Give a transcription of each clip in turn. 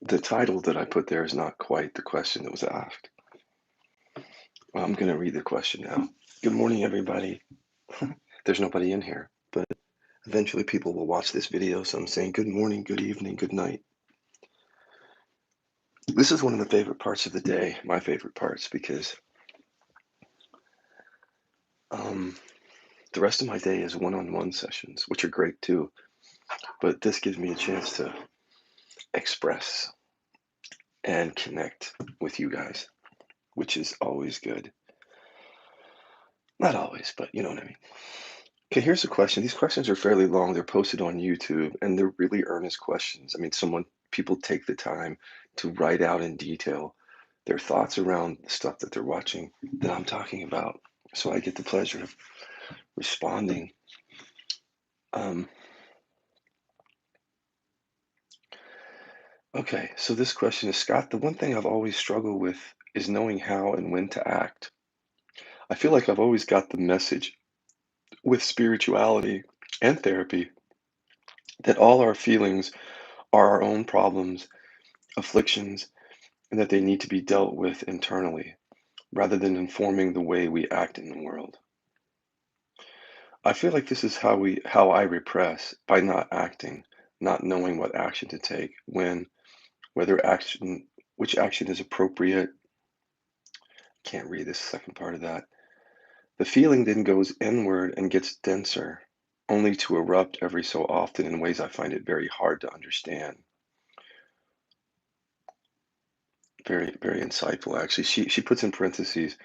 The title that I put there is not quite the question that was asked. I'm going to read the question now. Good morning, everybody. There's nobody in here, but eventually people will watch this video, so I'm saying good morning, good evening, good night. This is one of the favorite parts of the day, my favorite parts, because the rest of my day is one-on-one sessions, which are great too, but this gives me a chance to express and connect with you guys, which is always good. Not always, but you know what I mean. Okay, here's a question. These questions are fairly long. They're posted on YouTube and they're really earnest questions. I mean, people take the time to write out in detail their thoughts around the stuff that they're watching that I'm talking about. So I get the pleasure of responding. Um, okay, so this question is Scott, the one thing I've always struggled with is knowing how and when to act. I feel like I've always got the message with spirituality and therapy that all our feelings are our own problems, afflictions, and that they need to be dealt with internally rather than informing the way we act in the world. I feel like this is how I repress by not acting, not knowing what action to take, when, whether action, which action is appropriate. Can't read this second part of that. The feeling then goes inward and gets denser, only to erupt every so often in ways I find it very hard to understand. Very, very insightful, actually. She puts in parentheses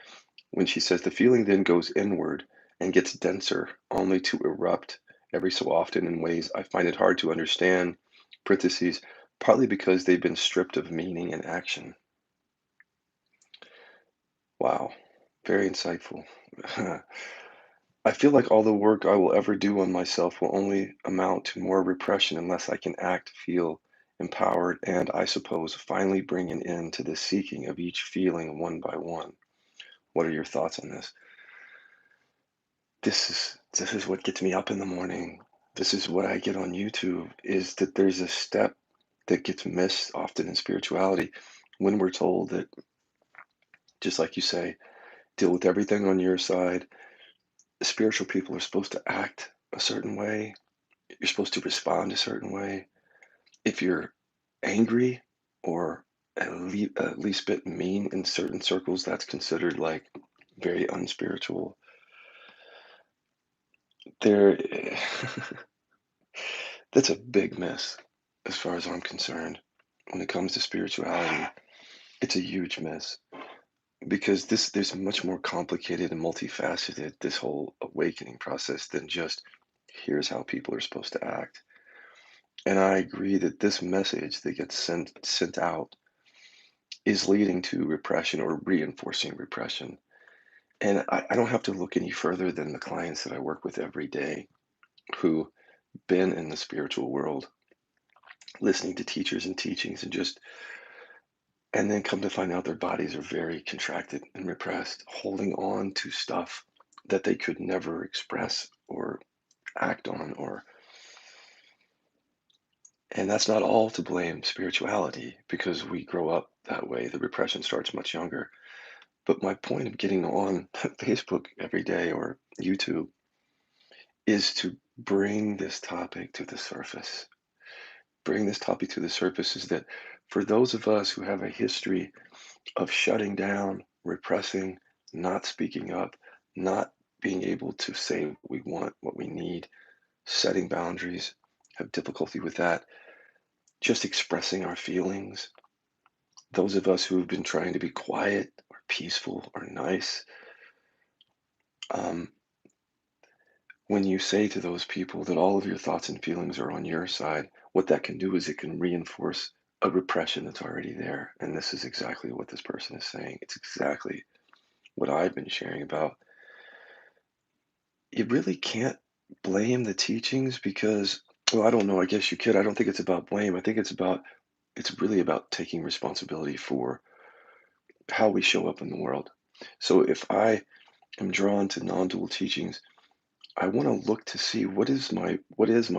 when she says the feeling then goes inward and gets denser, only to erupt every so often in ways I find it hard to understand, parentheses, partly because they've been stripped of meaning and action. Wow, very insightful. I feel like all the work I will ever do on myself will only amount to more repression unless I can act, feel empowered, and I suppose finally bring an end to the seeking of each feeling one by one. What are your thoughts on this? This is what gets me up in the morning. This is what I get on YouTube, is that there's a step that gets missed often in spirituality when we're told that, just like you say, deal with everything on your side. Spiritual people are supposed to act a certain way. You're supposed to respond a certain way. If you're angry or at least bit mean in certain circles, that's considered like very unspiritual. There, that's a big miss as far as I'm concerned. When it comes to spirituality, it's a huge miss because there's much more complicated and multifaceted this whole awakening process than just here's how people are supposed to act. And I agree that this message that gets sent out is leading to repression or reinforcing repression. And I don't have to look any further than the clients that I work with every day who been in the spiritual world, listening to teachers and teachings and then come to find out their bodies are very contracted and repressed, holding on to stuff that they could never express or act on and that's not all to blame spirituality because we grow up that way. The repression starts much younger. But my point of getting on Facebook every day or YouTube is to bring this topic to the surface. Bring this topic to the surface is that for those of us who have a history of shutting down, repressing, not speaking up, not being able to say what we want, what we need, setting boundaries, have difficulty with that, just expressing our feelings. Those of us who have been trying to be quiet or peaceful or nice, um, when you say to those people that all of your thoughts and feelings are on your side, what that can do is it can reinforce a repression that's already there. And this is exactly what this person is saying. It's exactly what I've been sharing about. You really can't blame the teachings because, well, I don't know. I guess you could. I don't think it's about blame. I think it's really about taking responsibility for how we show up in the world. So if I am drawn to non-dual teachings, I want to look to see what is my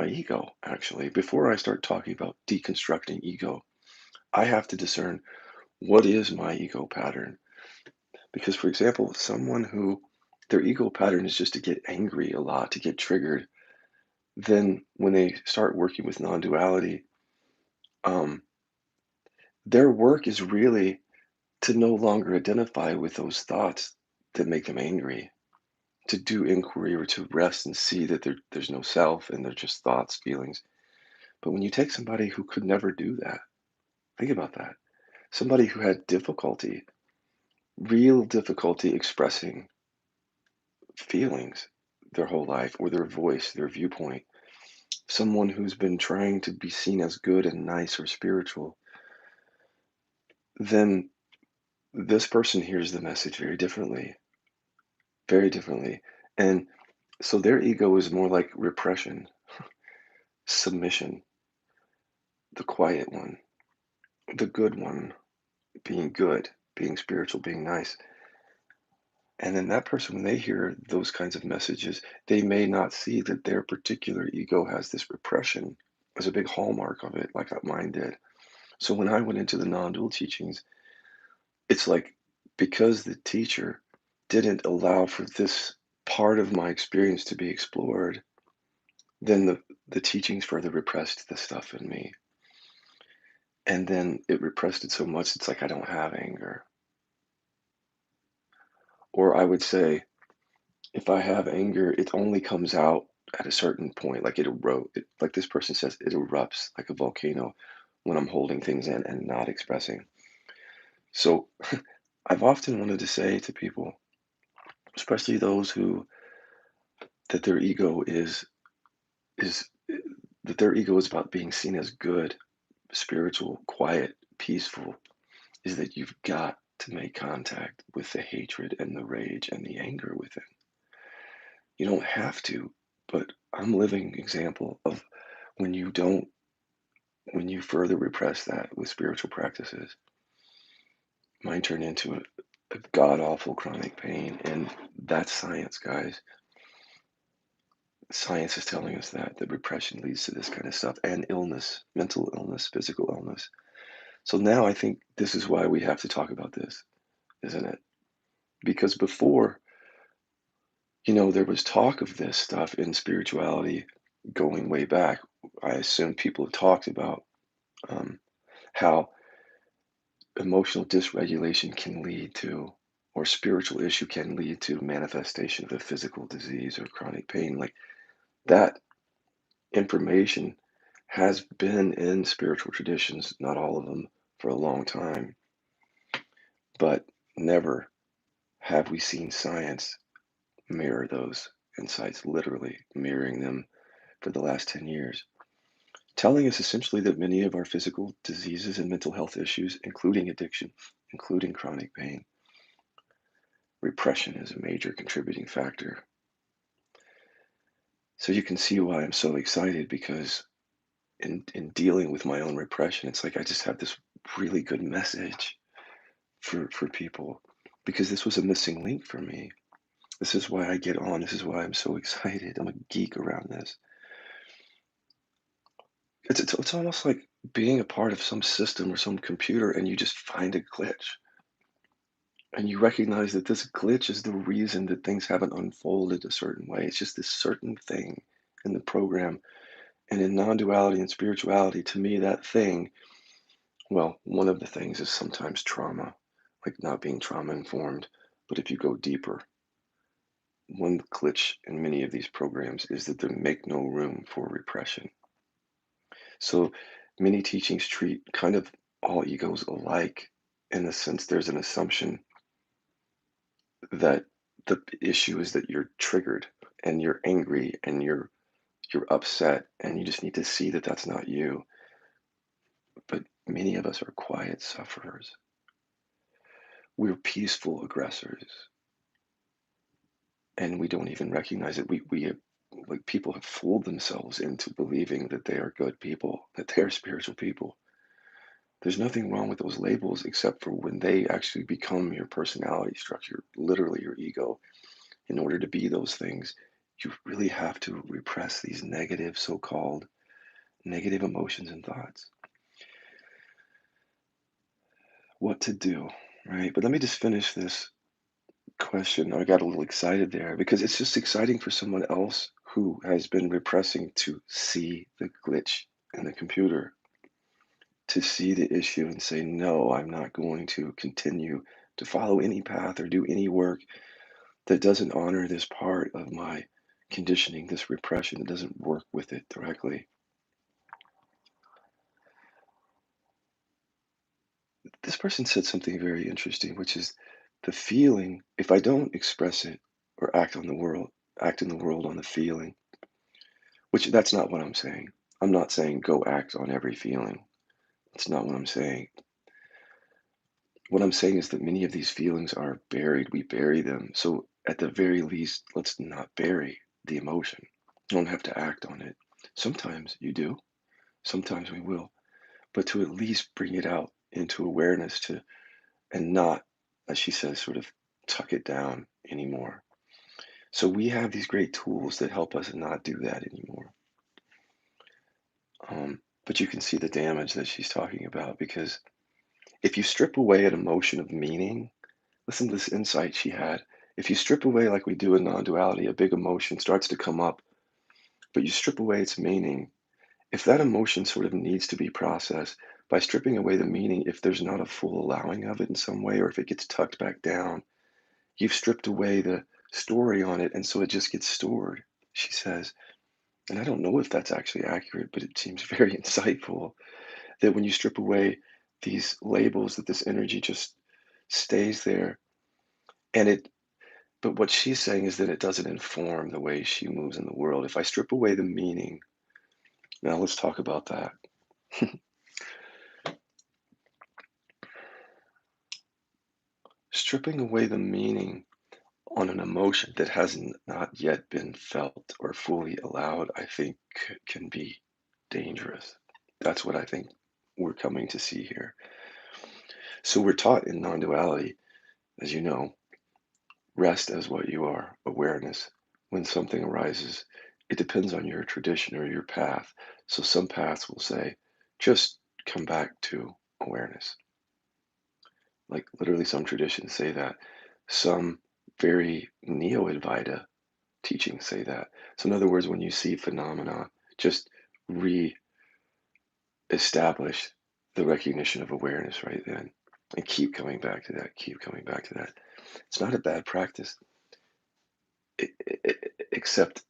ego actually before I start talking about deconstructing ego. I have to discern what is my ego pattern. Because, for example, someone who their ego pattern is just to get angry a lot, to get triggered, then when they start working with non duality, um, their work is really to no longer identify with those thoughts that make them angry, to do inquiry or to rest and see that there's no self and they're just thoughts, feelings. But when you take somebody who could never do that, think about that. Somebody who had difficulty, real difficulty expressing feelings their whole life or their voice, their viewpoint, someone who's been trying to be seen as good and nice or spiritual, then this person hears the message very differently, very differently. And so their ego is more like repression, submission, the quiet one, the good one, being good, being spiritual, being nice. And then that person, when they hear those kinds of messages, they may not see that their particular ego has this repression as a big hallmark of it, like that mine did. So when I went into the non dual teachings, it's like because the teacher didn't allow for this part of my experience to be explored, then the teachings further repressed the stuff in me. And then it repressed it so much, it's like I don't have anger. Or I would say, if I have anger, it only comes out at a certain point, like like this person says, it erupts like a volcano when I'm holding things in and not expressing. So I've often wanted to say to people, especially those who that their ego is that their ego is about being seen as good, spiritual, quiet, peaceful, is that you've got to make contact with the hatred and the rage and the anger within. You don't have to, but I'm living example of when you don't when you further repress that with spiritual practices, mine turn into a god awful chronic pain. And that's science, guys. Science is telling us that repression leads to this kind of stuff and illness, mental illness, physical illness. So now I think this is why we have to talk about this, isn't it? Because before, there was talk of this stuff in spirituality going way back. I assume people have talked about um, how emotional dysregulation can lead to, or spiritual issue can lead to manifestation of a physical disease or chronic pain. Like that information has been in spiritual traditions, not all of them, for a long time, but never have we seen science mirror those insights, literally mirroring them for the last 10 years, telling us essentially that many of our physical diseases and mental health issues, including addiction, including chronic pain, repression is a major contributing factor. So you can see why I'm so excited because in dealing with my own repression, it's like I just have this really good message for people because this was a missing link for me. This is why I get on. This is why I'm so excited. I'm a geek around this. It's almost like being a part of some system or some computer and you just find a glitch and you recognize that this glitch is the reason that things haven't unfolded a certain way. It's just this certain thing in the program. And in non duality and spirituality, to me, that thing, well, one of the things is sometimes trauma, like not being trauma informed. But if you go deeper, one glitch in many of these programs is that they make no room for repression. So many teachings treat kind of all egos alike in the sense there's an assumption that the issue is that you're triggered and you're angry and you're upset and you just need to see that that's not you. But many of us are quiet sufferers. We're peaceful aggressors and we don't even recognize it. We have, like people have fooled themselves into believing that they are good people, that they are spiritual people. There's nothing wrong with those labels except for when they actually become your personality structure, literally your ego. In order to be those things, you really have to repress these negative, so called negative emotions and thoughts. what to do, right? But let me just finish this question. I got a little excited there because it's just exciting for someone else who has been repressing to see the glitch in the computer, to see the issue and say, no, I'm not going to continue to follow any path or do any work that doesn't honor this part of my conditioning, this repression, that doesn't work with it directly. This person said something very interesting, which is the feeling, if I don't express it or act in the world on the feeling, which that's not what I'm saying. I'm not saying go act on every feeling. That's not what I'm saying. What I'm saying is that many of these feelings are buried. We bury them. So at the very least, let's not bury the emotion. You don't have to act on it. Sometimes you do. Sometimes we will. But to at least bring it out into awareness to and not, as she says, sort of tuck it down anymore. So we have these great tools that help us not do that anymore. But you can see the damage that she's talking about because if you strip away an emotion of meaning, listen to this insight she had. If you strip away, like we do in non duality, a big emotion starts to come up, but you strip away its meaning. If that emotion sort of needs to be processed, by stripping away the meaning, if there's not a full allowing of it in some way, or if it gets tucked back down, you've stripped away the story on it, and so it just gets stored, she says. And I don't know if that's actually accurate, but it seems very insightful that when you strip away these labels, that this energy just stays there. And but what she's saying is that it doesn't inform the way she moves in the world. If I strip away the meaning, now let's talk about that. Stripping away the meaning on an emotion that has not yet been felt or fully allowed, I think can be dangerous. That's what I think we're coming to see here. So we're taught in non duality, as you know, rest as what you are, awareness. When something arises, it depends on your tradition or your path. So some paths will say, just come back to awareness. Like literally, some traditions say that. Some very neo Advaita teachings say that. So, in other words, when you see phenomena, just re establish the recognition of awareness right then and keep coming back to that, keep coming back to that. It's not a bad practice, except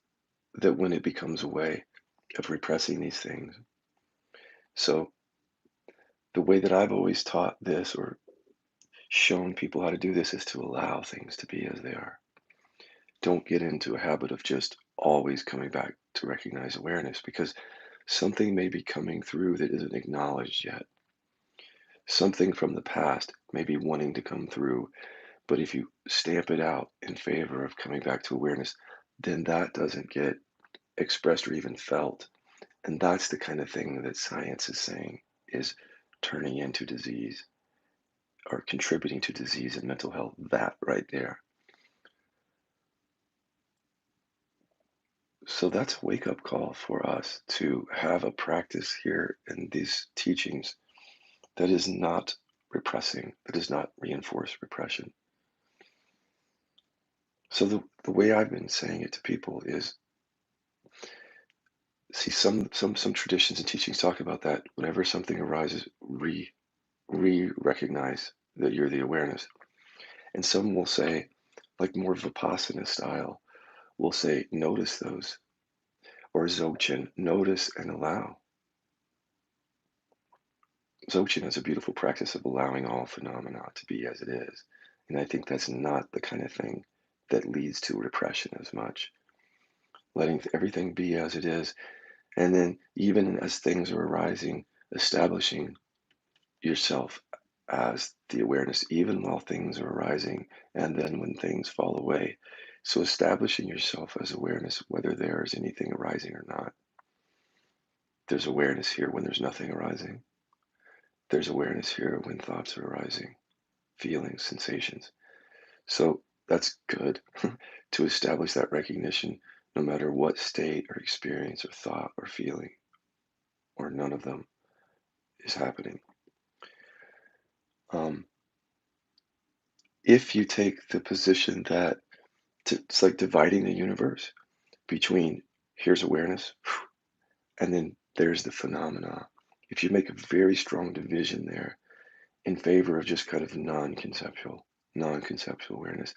that when it becomes a way of repressing these things. So, the way that I've always taught this or shown people how to do this is to allow things to be as they are. Don't get into a habit of just always coming back to recognize awareness because something may be coming through that isn't acknowledged yet. Something from the past may be wanting to come through, but if you stamp it out in favor of coming back to awareness, then that doesn't get expressed or even felt. And that's the kind of thing that science is saying is turning into disease or contributing to disease and mental health. That right there. So that's a wake up call for us to have a practice here in these teachings that is not repressing, that does not reinforce repression. So the way I've been saying it to people is see some traditions and teachings talk about that whenever something arises, recognize that you're the awareness. And some will say, like more Vipassana style, will say, notice those. Or Dzogchen, notice and allow. Dzogchen is a beautiful practice of allowing all phenomena to be as it is. And I think that's not the kind of thing that leads to repression as much. Letting everything be as it is. And then, even as things are arising, establishing yourself as the awareness, even while things are arising, and then when things fall away. So, establishing yourself as awareness, whether there is anything arising or not. There's awareness here when there's nothing arising. There's awareness here when thoughts are arising, feelings, sensations. So that's good to establish that recognition no matter what state or experience or thought or feeling or none of them is happening. if you take the position that it's like dividing the universe between here's awareness and then there's the phenomena. If you make a very strong division there in favor of just kind of non-conceptual awareness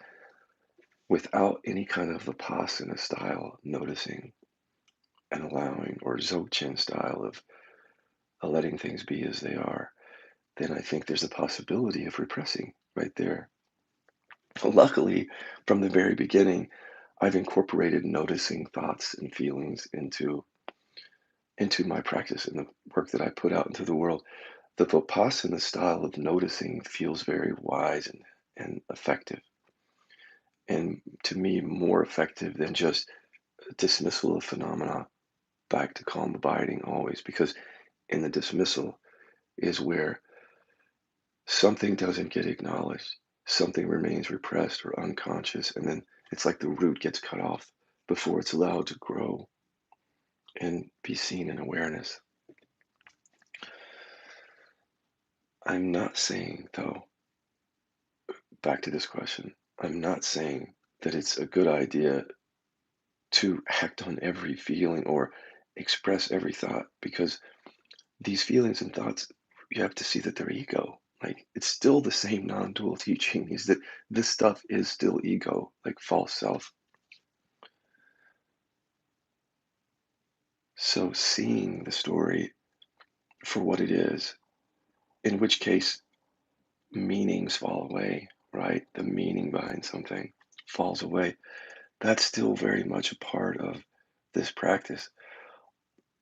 without any kind of Vipassana style noticing and allowing, or Dzogchen style of letting things be as they are, then I think there's a possibility of repressing right there. Luckily, from the very beginning, I've incorporated noticing thoughts and feelings into my practice and the work that I put out into the world. The Vipassana style of noticing feels very wise and effective, and to me, more effective than just dismissal of phenomena back to calm abiding always, because in the dismissal is where something doesn't get acknowledged, something remains repressed or unconscious, and then it's like the root gets cut off before it's allowed to grow and be seen in awareness. I'm not saying, though, back to this question, I'm not saying that it's a good idea to act on every feeling or express every thought, because these feelings and thoughts, you have to see that they're ego. Like, it's still the same non-dual teaching, is that this stuff is still ego, like false self. So seeing the story for what it is, in which case meanings fall away, right? The meaning behind something falls away. That's still very much a part of this practice.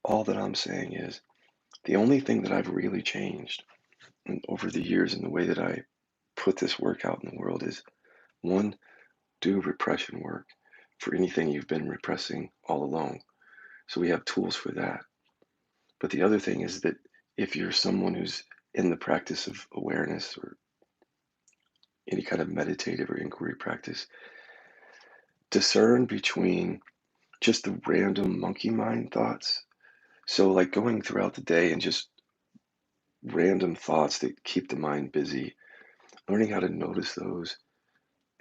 All that I'm saying is the only thing that I've really changed over the years in the way that I put this work out in the world is, one, do repression work for anything you've been repressing all along. So we have tools for that. But the other thing is that if you're someone who's in the practice of awareness or any kind of meditative or inquiry practice, discern between just the random monkey mind thoughts. So, like going throughout the day and just random thoughts that keep the mind busy, learning how to notice those,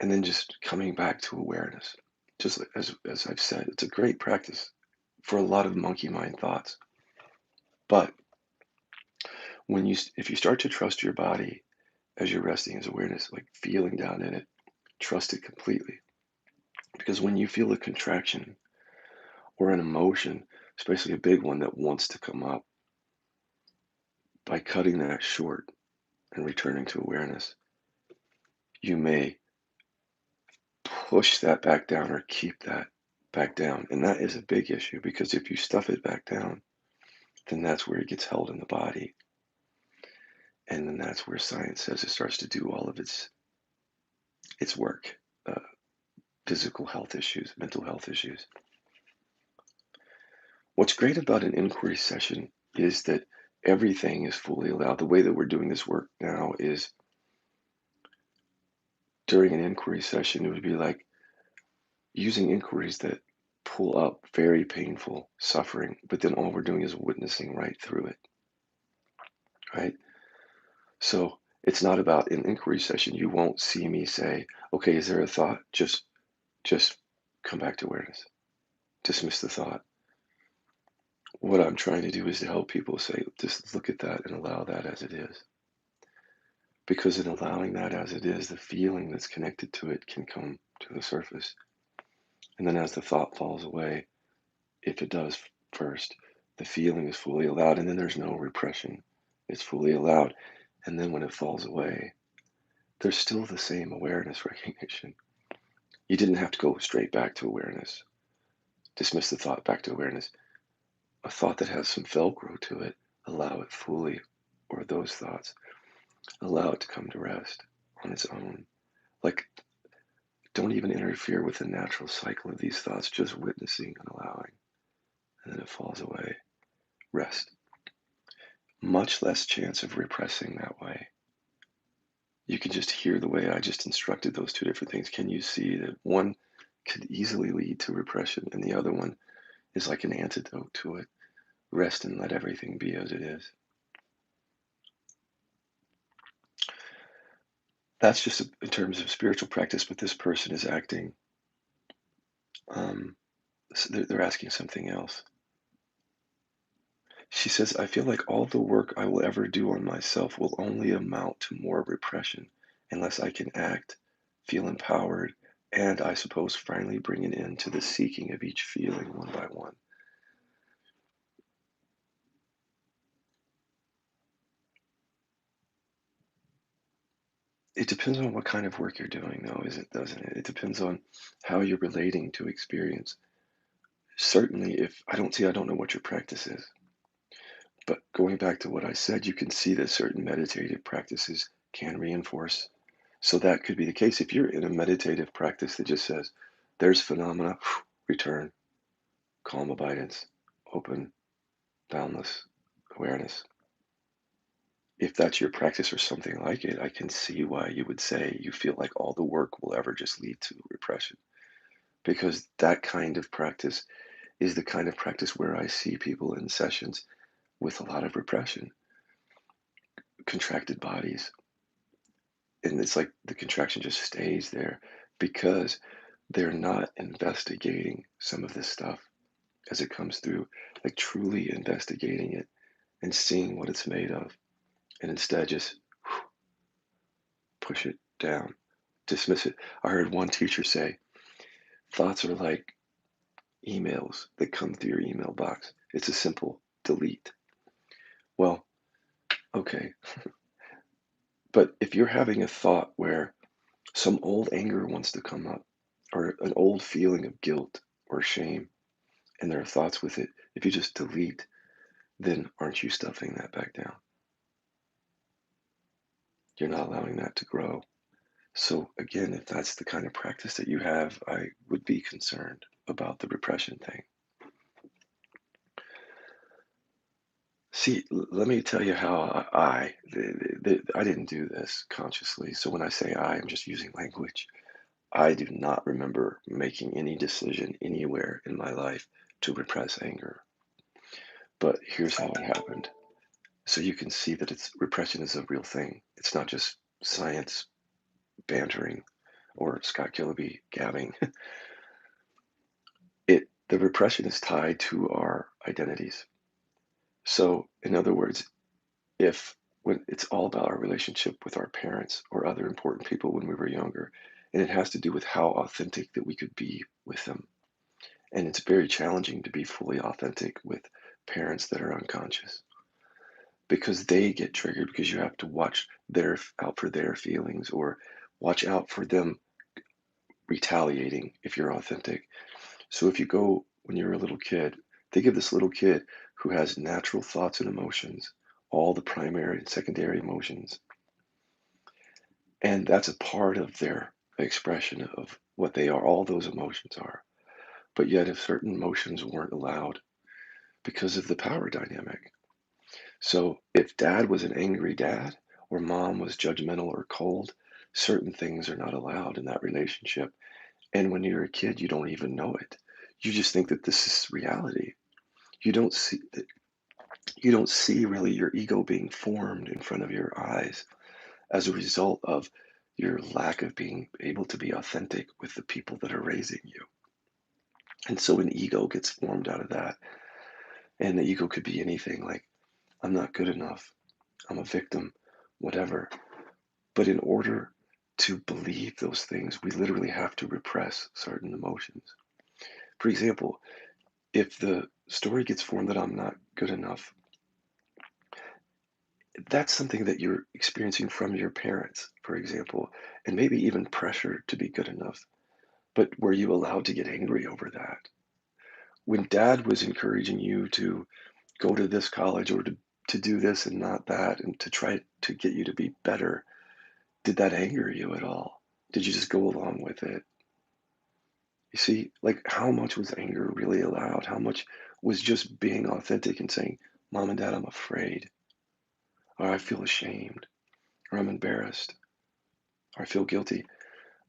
and then just coming back to awareness. Just like, as I've said, it's a great practice for a lot of monkey mind thoughts. But if you start to trust your body as you're resting as awareness, like feeling down in it, trust it completely. Because when you feel a contraction or an emotion, especially a big one that wants to come up, by cutting that short and returning to awareness, you may push that back down or keep that back down. And that is a big issue, because if you stuff it back down, then that's where it gets held in the body. And then that's where science says it starts to do all of its work, uh, physical health issues, mental health issues. What's great about an inquiry session is that everything is fully allowed. The way that we're doing this work now is during an inquiry session, it would be like using inquiries that pull up very painful suffering, but then all we're doing is witnessing right through it, right? So it's not about an inquiry session. You won't see me say, okay, is there a thought? Just come back to awareness. Dismiss the thought. What I'm trying to do is to help people say, just look at that and allow that as it is. Because in allowing that as it is, the feeling that's connected to it can come to the surface. And then as the thought falls away, if it does first, the feeling is fully allowed, and then there's no repression. It's fully allowed. And then when it falls away, there's still the same awareness recognition. You didn't have to go straight back to awareness, dismiss the thought back to awareness. A thought that has some Velcro to it, allow it fully, or those thoughts, allow it to come to rest on its own. Like, don't even interfere with the natural cycle of these thoughts, just witnessing and allowing. And then it falls away. Rest. Much less chance of repressing that way. You can just hear the way I just instructed those two different things. Can you see that one could easily lead to repression and the other one is like an antidote to it? Rest and let everything be as it is. That's just in terms of spiritual practice, but this person is acting, um, they're asking something else. She says, I feel like all the work I will ever do on myself will only amount to more repression unless I can act, feel empowered, and I suppose finally bring an end to the seeking of each feeling one by one. It depends on what kind of work you're doing, though, is it, doesn't it? It depends on how you're relating to experience. Certainly, if I don't know what your practice is, but going back to what I said, you can see that certain meditative practices can reinforce. So that could be the case. If you're in a meditative practice that just says, there's phenomena, return, calm abidance, open, boundless awareness. If that's your practice or something like it, I can see why you would say you feel like all the work will ever just lead to repression. Because that kind of practice is the kind of practice where I see people in sessions with a lot of repression, contracted bodies. And it's like the contraction just stays there because they're not investigating some of this stuff as it comes through, like truly investigating it and seeing what it's made of, and instead just push it down, dismiss it. I heard one teacher say, thoughts are like emails that come through your email box. It's a simple delete. Well, okay, but if you're having a thought where some old anger wants to come up, or an old feeling of guilt or shame, and there are thoughts with it, if you just delete, then aren't you stuffing that back down? You're not allowing that to grow. So again, if that's the kind of practice that you have, I would be concerned about the repression thing. See, let me tell you how I didn't do this consciously. So when I say I'm just using language. I do not remember making any decision anywhere in my life to repress anger. But here's how it happened. So you can see that it's repression is a real thing. It's not just science bantering or Scott Killaby gabbing. The repression is tied to our identities. So in other words, if when it's all about our relationship with our parents or other important people when we were younger, and it has to do with how authentic that we could be with them. And it's very challenging to be fully authentic with parents that are unconscious because they get triggered because you have to watch their out for their feelings or watch out for them retaliating if you're authentic. So if you go when you're a little kid, think of this little kid who has natural thoughts and emotions, all the primary and secondary emotions, and that's a part of their expression of what they are. All those emotions are. But yet, if certain emotions weren't allowed because of the power dynamic. So if dad was an angry dad or mom was judgmental or cold, certain things are not allowed in that relationship. And when you're a kid, you don't even know it. You just think that this is reality. You don't see that you don't see really your ego being formed in front of your eyes as a result of your lack of being able to be authentic with the people that are raising you. And so an ego gets formed out of that. And the ego could be anything like, I'm not good enough. I'm a victim, whatever. But in order to believe those things, we literally have to repress certain emotions. For example, if the story gets formed that I'm not good enough, that's something that you're experiencing from your parents, for example, and maybe even pressure to be good enough. But were you allowed to get angry over that? When dad was encouraging you to go to this college or to do this and not that, and to try to get you to be better, did that anger you at all? Did you just go along with it? You see, like how much was anger really allowed? How much was just being authentic and saying, Mom and Dad, I'm afraid, or I feel ashamed, or I'm embarrassed, or I feel guilty?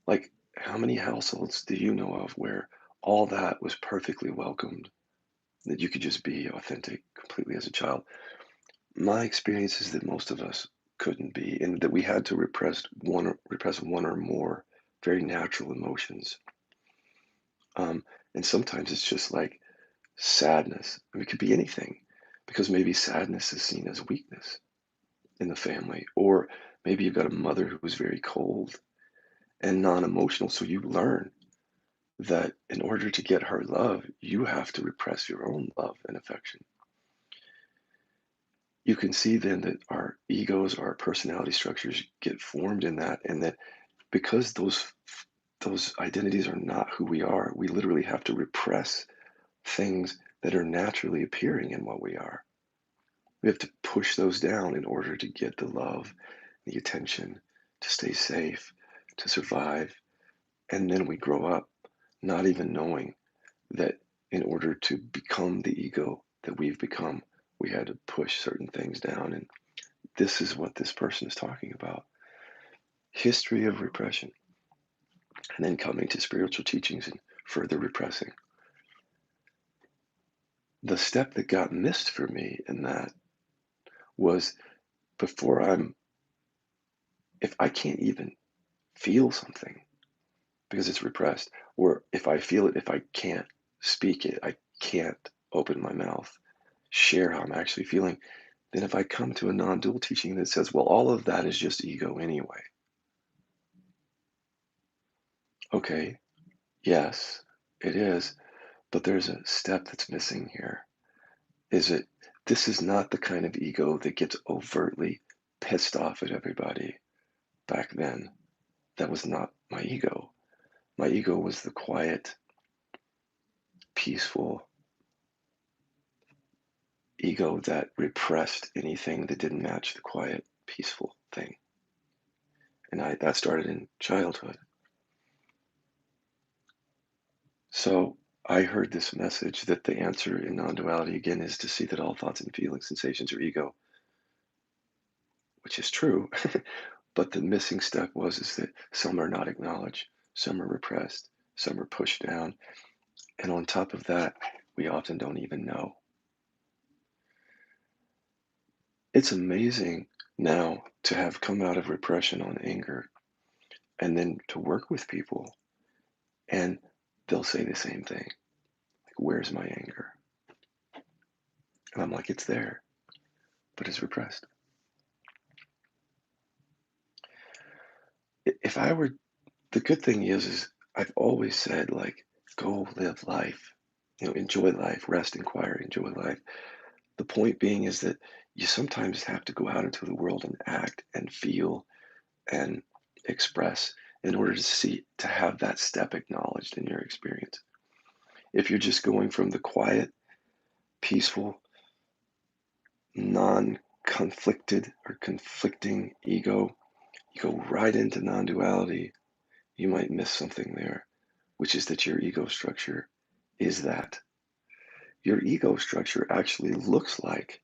Like, how many households do you know of where all that was perfectly welcomed, that you could just be authentic completely as a child? My experience is that most of us couldn't be, and that we had to repress one or more very natural emotions. Um, and sometimes it's just like sadness. I mean, it could be anything, because maybe sadness is seen as weakness in the family, or maybe you've got a mother who was very cold and non-emotional, so you learn that in order to get her love, you have to repress your own love and affection. You can see then that our egos, our personality structures get formed in that, and that because those identities are not who we are, we literally have to repress things that are naturally appearing in what we are. We have to push those down in order to get the love, the attention, to stay safe, to survive. And then we grow up not even knowing that in order to become the ego that we've become, we had to push certain things down. And this is what this person is talking about: history of repression, and then coming to spiritual teachings and further repressing. The step that got missed for me in that was, before I'm, if I can't even feel something because it's repressed, or if I feel it, if I can't speak it, I can't open my mouth, share how I'm actually feeling, then if I come to a non dual teaching that says, well, all of that is just ego anyway, okay, yes, it is, but there's a step that's missing here. Is it, this is not the kind of ego that gets overtly pissed off at everybody back then. That was not my ego. My ego was the quiet, peaceful ego that repressed anything that didn't match the quiet, peaceful thing. And that started in childhood. So I heard this message that the answer in non duality again is to see that all thoughts and feelings, sensations are ego, which is true. But the missing step was is that some are not acknowledged, some are repressed, some are pushed down. And on top of that, we often don't even know. It's amazing now to have come out of repression on anger and then to work with people, and they'll say the same thing. Like, where's my anger? And I'm like, it's there, but it's repressed. If I were, the good thing is I've always said, like, go live life, enjoy life, rest, inquire, enjoy life. The point being is that you sometimes have to go out into the world and act and feel and express in order to have that step acknowledged in your experience. If you're just going from the quiet, peaceful, non-conflicted or conflicting ego, you go right into non-duality, you might miss something there, which is that your ego structure is that. Your ego structure actually looks like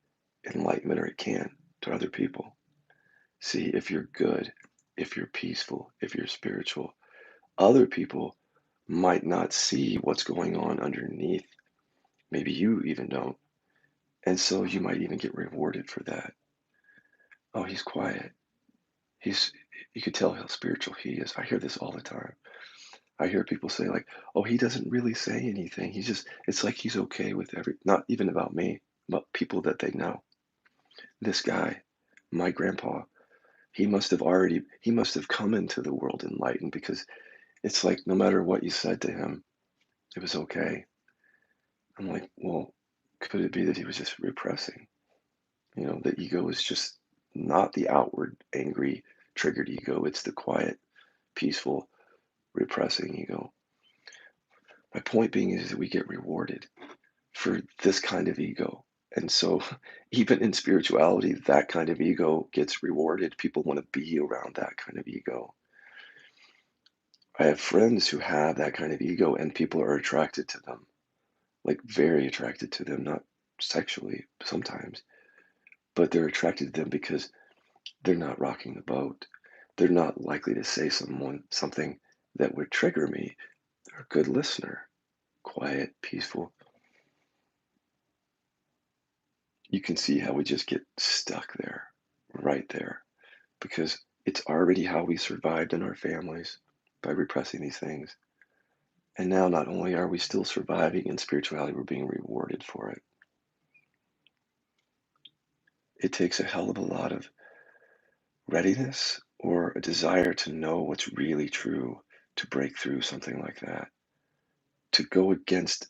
enlightenment, or it can, to other people. See, if you're good, if you're peaceful, if you're spiritual, other people might not see what's going on underneath. Maybe you even don't. And so you might even get rewarded for that. Oh, he's quiet. He's, you could tell how spiritual he is. I hear this all the time. I hear people say, like, oh, he doesn't really say anything. He's just, it's like he's okay with not even about me, but people that they know. This guy, my grandpa, he must have come into the world enlightened, because it's like no matter what you said to him, it was okay. I'm like, well, could it be that he was just repressing? The ego is just not the outward, angry, triggered ego. It's the quiet, peaceful, repressing ego. My point being is that we get rewarded for this kind of ego. And so, even in spirituality, that kind of ego gets rewarded. People want to be around that kind of ego. I have friends who have that kind of ego, and people are attracted to them, like very attracted to them, not sexually sometimes, but they're attracted to them because they're not rocking the boat. They're not likely to say something that would trigger me. They're a good listener, quiet, peaceful. You can see how we just get stuck there, right there. because it's already how we survived in our families by repressing these things. And now not only are we still surviving in spirituality, we're being rewarded for it. It takes a hell of a lot of readiness or a desire to know what's really true to break through something like that, to go against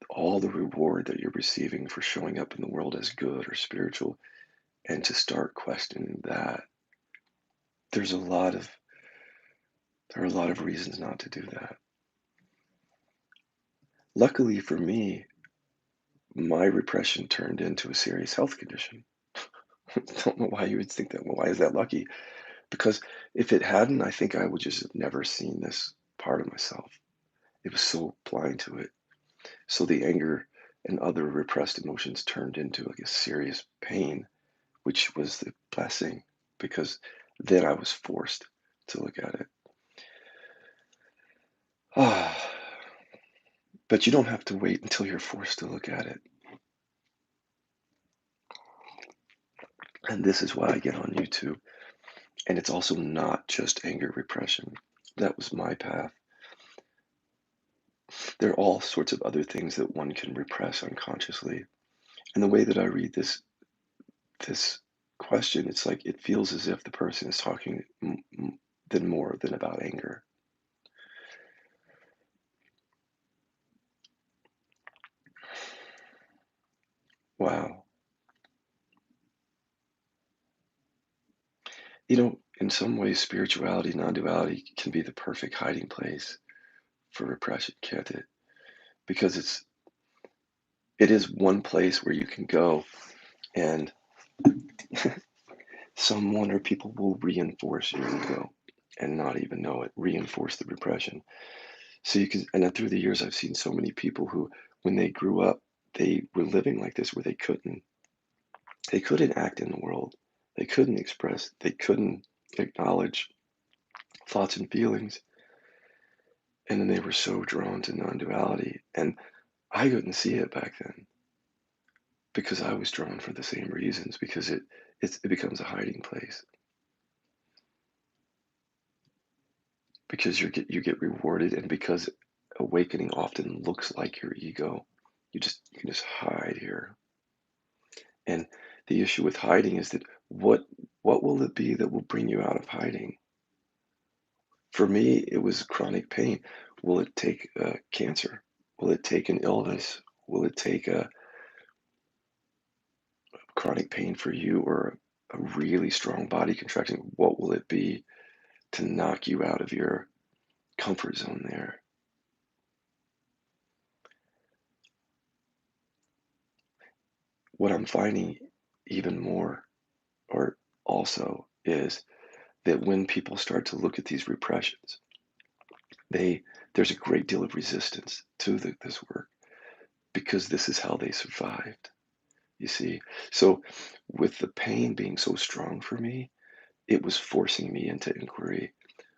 all the reward that you're receiving for showing up in the world as good or spiritual, and to start questioning that. There's a lot of there are a lot of reasons not to do that. Luckily for me, my repression turned into a serious health condition. Don't know why you would think that. Well, why is that lucky? Because if it hadn't, I think I would just have never seen this part of myself. It was so blind to it. So the anger and other repressed emotions turned into like a serious pain, which was the blessing because then I was forced to look at it. Ah, but you don't have to wait until you're forced to look at it. And this is why I get on YouTube. And it's also not just anger repression. That was my path. There are all sorts of other things that one can repress unconsciously. And the way that I read this question, it's like it feels as if the person is talking than more than about anger. Wow. In some ways, spirituality, non-duality can be the perfect hiding place for repression, can't it? Because it is one place where you can go and someone or people will reinforce your ego and not even know it, reinforce the repression. So you can, and then through the years, I've seen so many people who, when they grew up, they were living like this where they couldn't act in the world. They couldn't express, they couldn't acknowledge thoughts and feelings. And then they were so drawn to non-duality. And I couldn't see it back then because I was drawn for the same reasons, because it becomes a hiding place. Because you get rewarded, and because awakening often looks like your ego, you can just hide here. And the issue with hiding is that what will it be that will bring you out of hiding? For me, it was chronic pain. Will it take cancer? Will it take an illness? Will it take a chronic pain for you, or a really strong body contraction? What will it be to knock you out of your comfort zone there? What I'm finding even more, or also, is that when people start to look at these repressions, they there's a great deal of resistance to this work because this is how they survived. You see, so with the pain being so strong for me, it was forcing me into inquiry.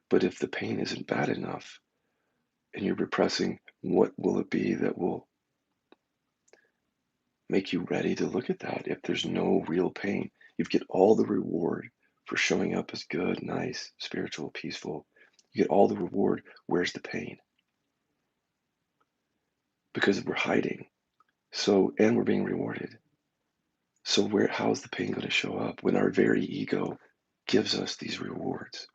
But if the pain isn't bad enough and you're repressing, what will it be that will make you ready to look at that? If there's no real pain, you get all the reward for showing up as good, nice, spiritual, peaceful. You get all the reward. Where's the pain? Because we're hiding. So, and we're being rewarded. So how is the pain going to show up when our very ego gives us these rewards?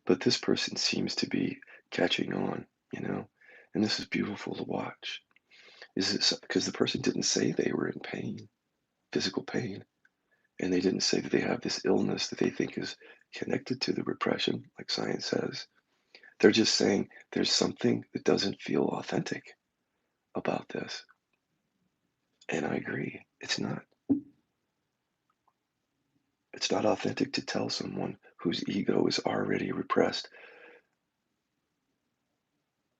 But this person seems to be catching on, you know, and this is beautiful to watch. Is it because the person didn't say they were in pain, physical pain, and they didn't say that they have this illness that they think is connected to the repression, like science says. They're just saying there's something that doesn't feel authentic about this. And I agree, it's not. It's not authentic to tell someone whose ego is already repressed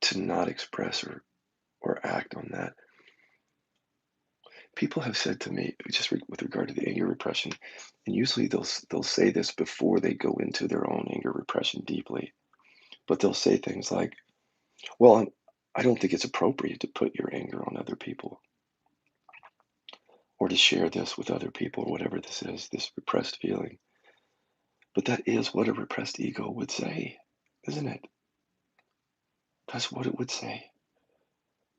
to not express or act on that. People have said to me, just with regard to the anger repression, and usually they'll say this before they go into their own anger repression deeply, but they'll say things like, "Well, I don't think it's appropriate to put your anger on other people." or to share this with other people, whatever this is, this repressed feeling. But that is what a repressed ego would say, isn't it? That's what it would say.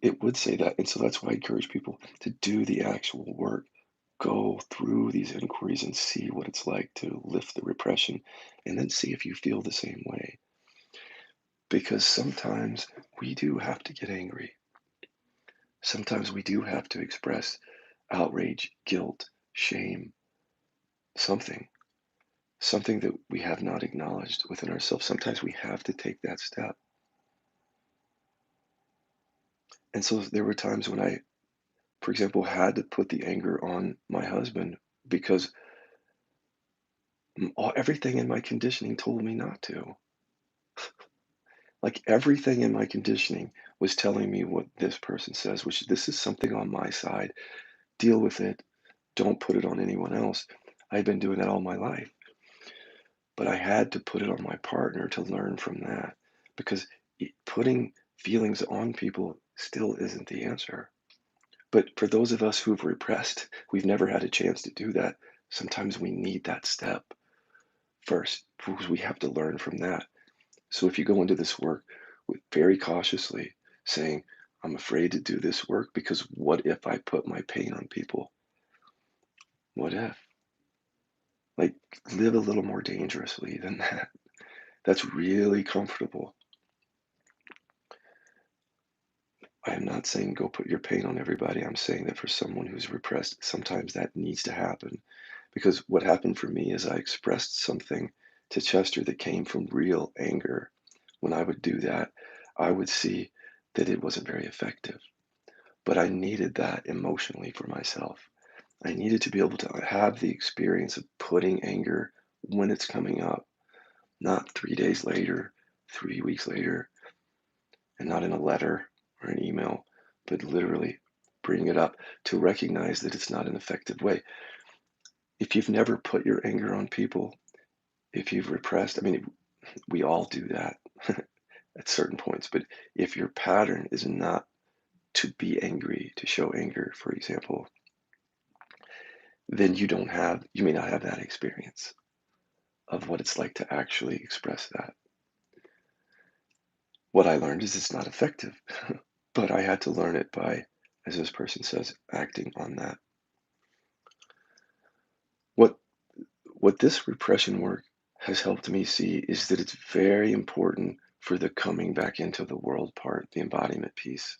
It would say that. And so that's why I encourage people to do the actual work. Go through these inquiries and see what it's like to lift the repression and then see if you feel the same way. Because sometimes we do have to get angry. Sometimes we do have to express outrage, guilt, shame, something, something that we have not acknowledged within ourselves. Sometimes we have to take that step. And so there were times when I, for example, had to put the anger on my husband because everything in my conditioning told me not to. Like everything in my conditioning was telling me what this person says, which this is something on my side. Deal with it. Don't put it on anyone else. I've been doing that all my life. But I had to put it on my partner to learn from that because putting feelings on people still isn't the answer. But for those of us who've repressed, we've never had a chance to do that. Sometimes we need that step first because we have to learn from that. So if you go into this work with very cautiously saying, I'm afraid to do this work because what if I put my pain on people? What if? Like, live a little more dangerously than that. That's really comfortable. I am not saying go put your pain on everybody. I'm saying that for someone who's repressed, sometimes that needs to happen. Because what happened for me is I expressed something to Chester that came from real anger. When I would do that, I would see that it wasn't very effective. But I needed that emotionally for myself. I needed to be able to have the experience of putting anger when it's coming up, not 3 days later, 3 weeks later, and not in a letter or an email, but literally bring it up to recognize that it's not an effective way. If you've never put your anger on people, if you've repressed, I mean, we all do that at certain points, but if your pattern is not to be angry, to show anger, for example, then you may not have that experience of what it's like to actually express that. What I learned is it's not effective, but I had to learn it by, as this person says, acting on that. What what this repression work has helped me see is that it's very important for the coming back into the world part, the embodiment piece.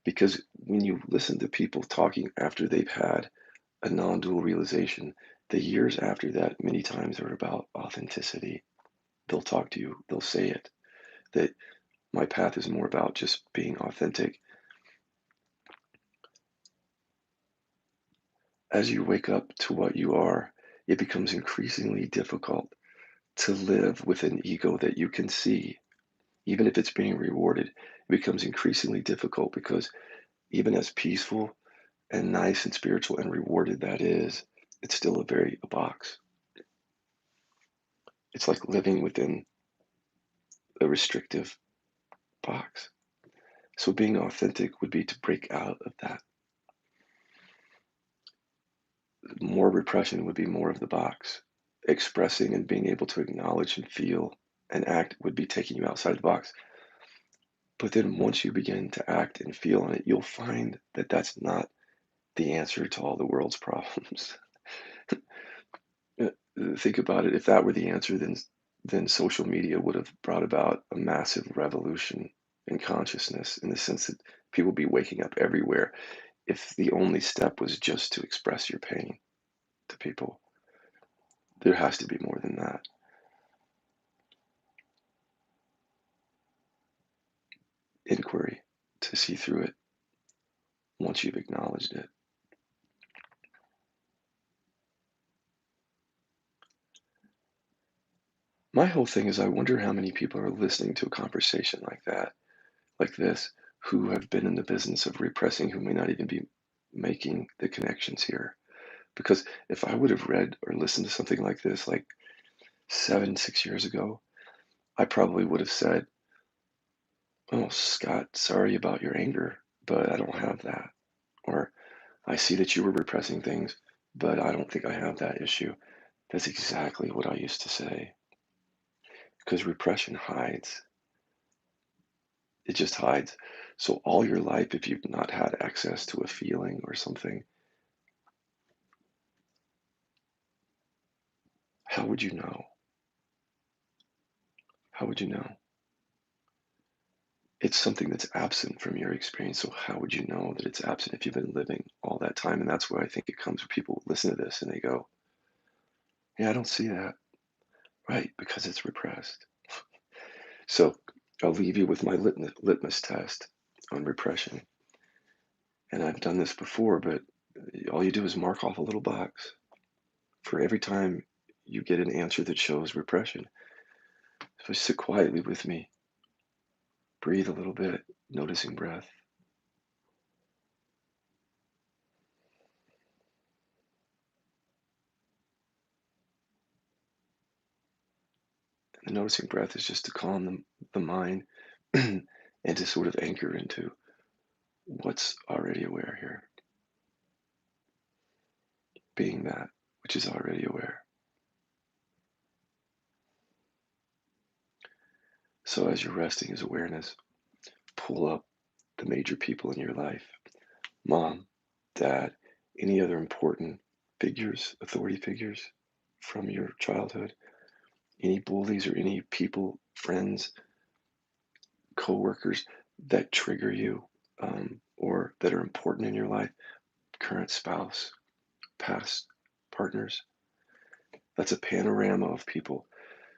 Because when you listen to people talking after they've had a non-dual realization, the years after that many times are about authenticity. They'll talk to you, they'll say it, that my path is more about just being authentic. As you wake up to what you are, it becomes increasingly difficult to live with an ego that you can see. Even if it's being rewarded, it becomes increasingly difficult because even as peaceful and nice and spiritual and rewarded that is, it's still a box. It's like living within a restrictive box. So being authentic would be to break out of that. More repression would be more of the box. Expressing and being able to acknowledge and feel and act would be taking you outside the box. But then once you begin to act and feel on it, you'll find that that's not the answer to all the world's problems. Think about it. If that were the answer, then social media would have brought about a massive revolution in consciousness in the sense that people would be waking up everywhere if the only step was just to express your pain to people. There has to be more than that. Inquiry to see through it once you've acknowledged it. My whole thing is I wonder how many people are listening to a conversation like that, like this, who have been in the business of repressing, who may not even be making the connections here. Because if I would have read or listened to something like this like 6 years ago, I probably would have said, "Oh, Scott, sorry about your anger, but I don't have that." Or I see that you were repressing things, but I don't think I have that issue. That's exactly what I used to say. Because repression hides, it just hides. So, all your life, if you've not had access to a feeling or something, how would you know? How would you know? It's something that's absent from your experience. So, how would you know that it's absent if you've been living all that time? And that's where I think it comes where people listen to this and they go, yeah, I don't see that. Right, because it's repressed. So, I'll leave you with my litmus test on repression. And I've done this before, but all you do is mark off a little box for every time you get an answer that shows repression. So sit quietly with me, breathe a little bit, noticing breath, and the noticing breath is just to calm the mind and to sort of anchor into what's already aware here, being that which is already aware. So as you're resting as awareness, pull up the major people in your life, mom, dad, any other important figures, authority figures from your childhood, any bullies or any people, friends, coworkers that trigger you, or that are important in your life, current spouse, past partners. That's a panorama of people.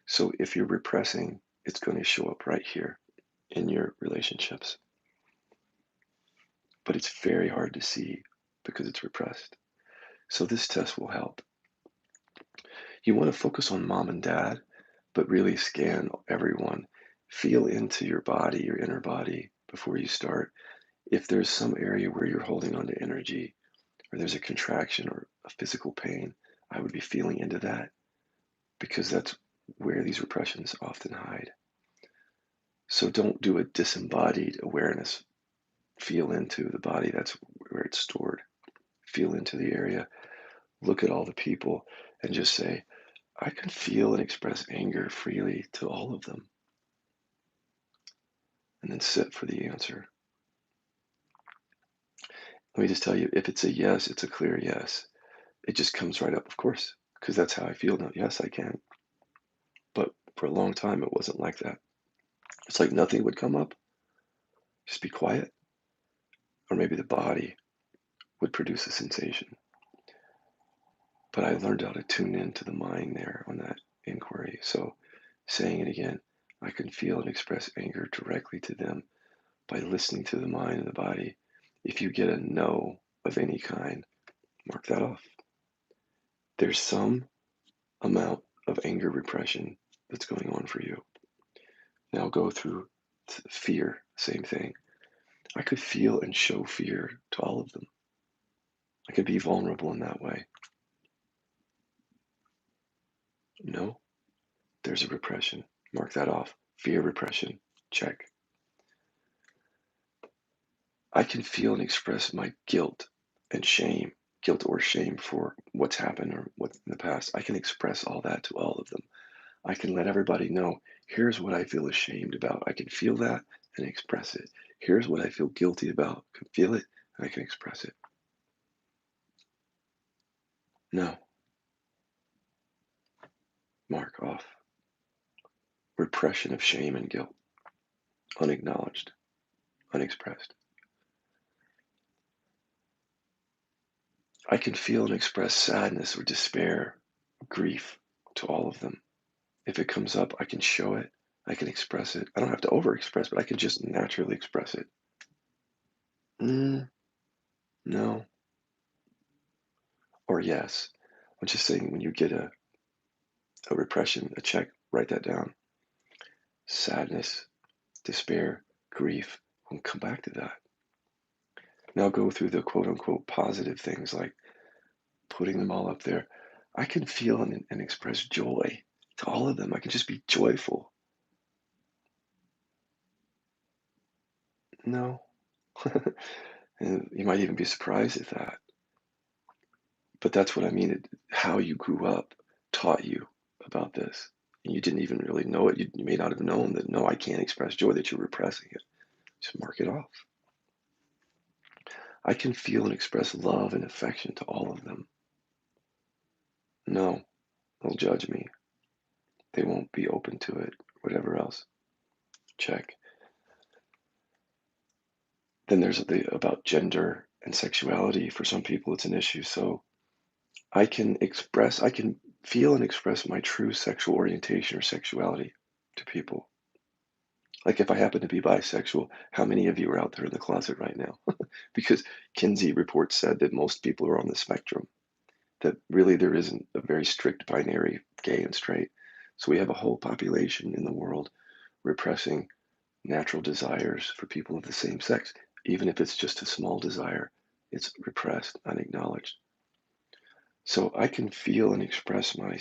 So if you're repressing, it's going to show up right here in your relationships. But it's very hard to see because it's repressed. So this test will help. You want to focus on mom and dad, but really scan everyone. Feel into your body, your inner body, before you start. If there's some area where you're holding on to energy, or there's a contraction or a physical pain, I would be feeling into that because that's where these repressions often hide. So don't do a disembodied awareness. Feel into the body, that's where it's stored. Feel into the area, look at all the people, and just say, I can feel and express anger freely to all of them. And then sit for the answer. Let me just tell you, if it's a yes, it's a clear yes. It just comes right up, of course, because that's how I feel now. Yes, I can. But for a long time, it wasn't like that. It's like nothing would come up, just be quiet, or maybe the body would produce a sensation. But I learned how to tune into the mind there on that inquiry. So saying it again, I can feel and express anger directly to them by listening to the mind and the body. If you get a no of any kind, mark that off. There's some amount of anger repression that's going on for you. Now go through fear, same thing. I could feel and show fear to all of them. I could be vulnerable in that way. No, there's a repression. Mark that off. Fear repression. Check. I can feel and express my guilt or shame for what's happened or what's in the past. I can express all that to all of them. I can let everybody know, here's what I feel ashamed about. I can feel that and express it. Here's what I feel guilty about. I can feel it and I can express it. No, mark off. Repression of shame and guilt. Unacknowledged, unexpressed. I can feel and express sadness or despair, grief to all of them. If it comes up, I can show it. I can express it. I don't have to overexpress, but I can just naturally express it. Mm, no, or yes. I'm just saying when you get a repression, a check, write that down. Sadness, despair, grief. We'll come back to that. Now go through the quote unquote positive things like putting them all up there. I can feel and express joy to all of them. I can just be joyful. No. And you might even be surprised at that. But that's what I mean. How you grew up taught you about this. And you didn't even really know it. You may not have known that, no, I can't express joy, that you're repressing it. Just mark it off. I can feel and express love and affection to all of them. No, they'll judge me. They won't be open to it. Whatever else. Check. Then there's the about gender and sexuality. For some people, it's an issue. So I can feel and express my true sexual orientation or sexuality to people. Like if I happen to be bisexual, how many of you are out there in the closet right now? Because Kinsey reports said that most people are on the spectrum, that really there isn't a very strict binary gay and straight. So we have a whole population in the world repressing natural desires for people of the same sex. Even if it's just a small desire, it's repressed, unacknowledged. So I can feel and express my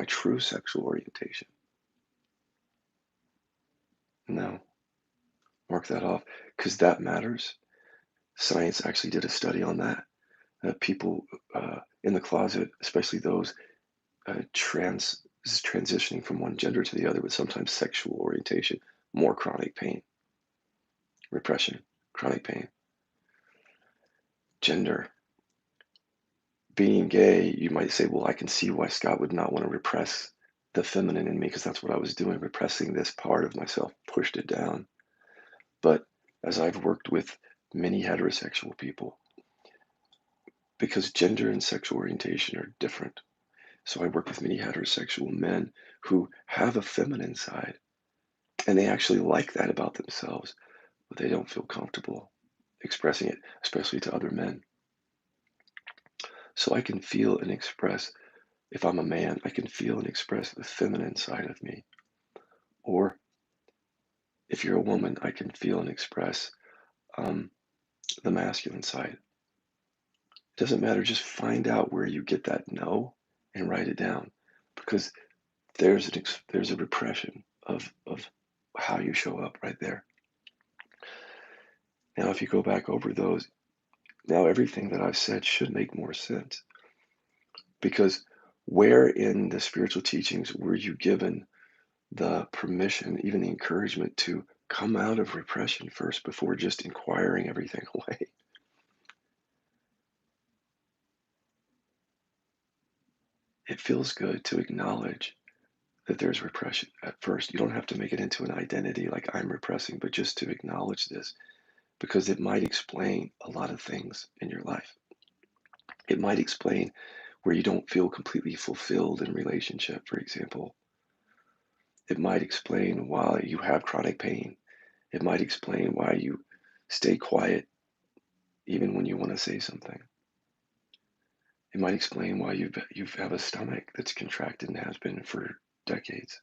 true sexual orientation. No, mark that off because that matters. Science actually did a study on that. People in the closet, especially those transitioning from one gender to the other with sometimes sexual orientation, more chronic pain, repression, chronic pain. Gender, being gay, you might say, well, I can see why Scott would not want to repress the feminine in me because that's what I was doing, repressing this part of myself, pushed it down. But as I've worked with many heterosexual people, because gender and sexual orientation are different. So I work with many heterosexual men who have a feminine side and they actually like that about themselves, but they don't feel comfortable expressing it, especially to other men. So I can feel and express, if I'm a man, I can feel and express the feminine side of me. Or if you're a woman, I can feel and express um, the masculine side. It doesn't matter, just find out where you get that no and write it down because there's a repression of how you show up right there. Now, if you go back over those, now everything that I've said should make more sense because where in the spiritual teachings were you given the permission, even the encouragement to come out of repression first before just inquiring everything away? It feels good to acknowledge that there's repression at first. You don't have to make it into an identity like I'm repressing, but just to acknowledge this because it might explain a lot of things in your life. It might explain where you don't feel completely fulfilled in relationship, for example. It might explain why you have chronic pain. It might explain why you stay quiet even when you want to say something. It might explain why you have a stomach that's contracted and has been for decades.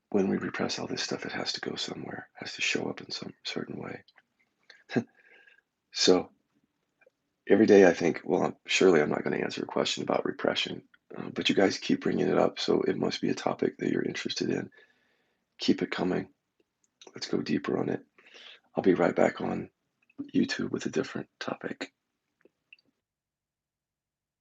When we repress all this stuff, it has to go somewhere, has to show up in some certain way. So every day I think, well, surely I'm not going to answer a question about repression, but you guys keep bringing it up, so it must be a topic that you're interested in. Keep it coming. Let's go deeper on it. I'll be right back on YouTube with a different topic.